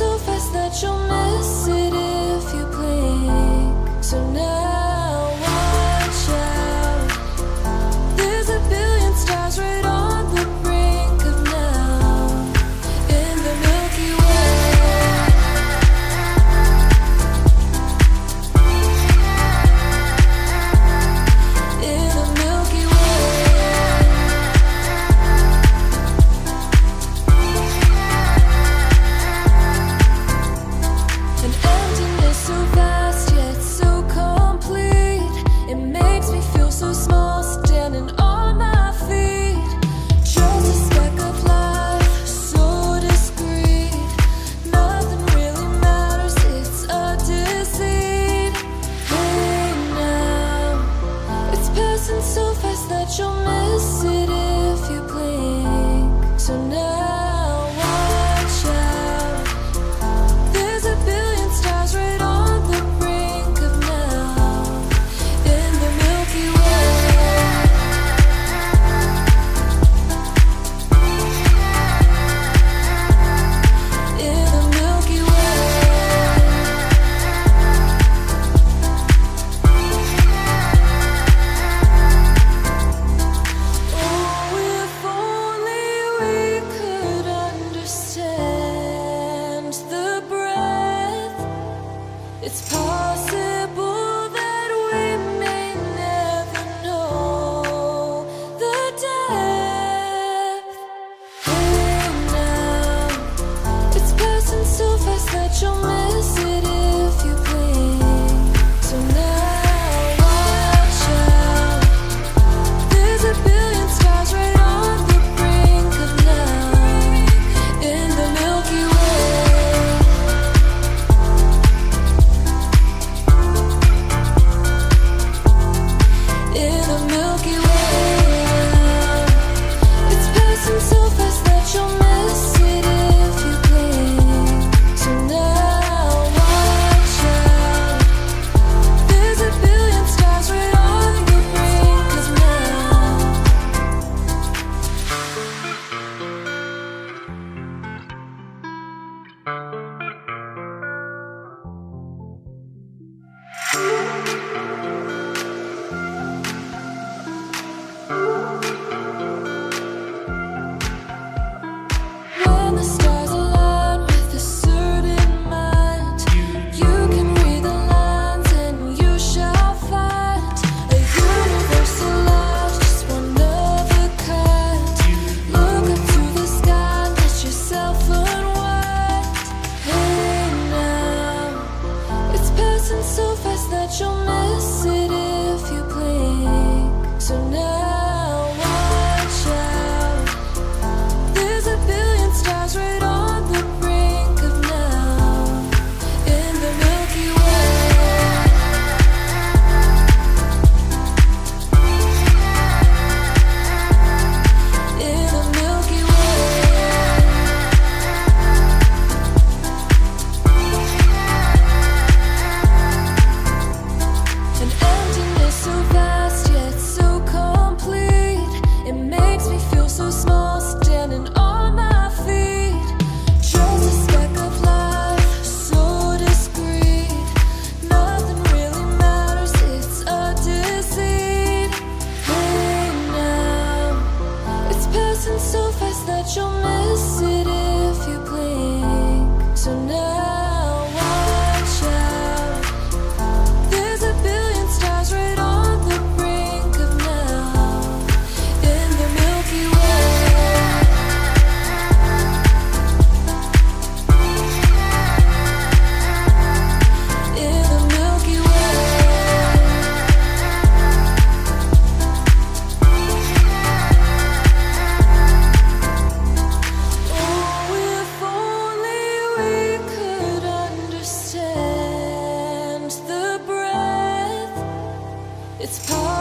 so fast that you'll miss it if you blink. So now watch out. There's a billion stars right on the brink of now in the Milky Way. In the Milky Way. An emptiness so vast yet so complete. It makes me feel so small standing on my feet. Just a speck of life, so discreet. Nothing really matters, it's a deceit. Hey now, it's passing so fast that you'll miss it if you blink. So now watch out. There's a billion stars right on the brink of now in the Milky Way. In the Milky Way. Oh, if only we could understand the breath. It's possible that we may never know the depth. Hey now, it's passing so fast that you'll miss it if you blink. So now watch out. There's a billion stars right on the brink of now in the Milky Way. In the Milky Way. It's passing so fast that you'll miss it if you blink. So now watch out. There's a billion stars right on the brink of now. When the stars align with a certain mind, you can read the lines and you shall find a universal life, just one of a kind. Look up to the sky, let yourself unwind. Hey now, it's passing so fast that you'll miss it if you blink. So now watch out. There's a billion stars right on the brink of now in the Milky Way. In the Milky Way. An emptiness so vast yet so complete. It makes me feel so small standing on my feet. Just a speck of life, so discreet. Nothing really matters, it's a deceit. Hey now, it's passing so fast that you'll miss it if you blink. So now watch out. There's a billion stars right on the brink of now in the Milky Way. In the Milky Way. Oh, if only we could understand the breath. It's possible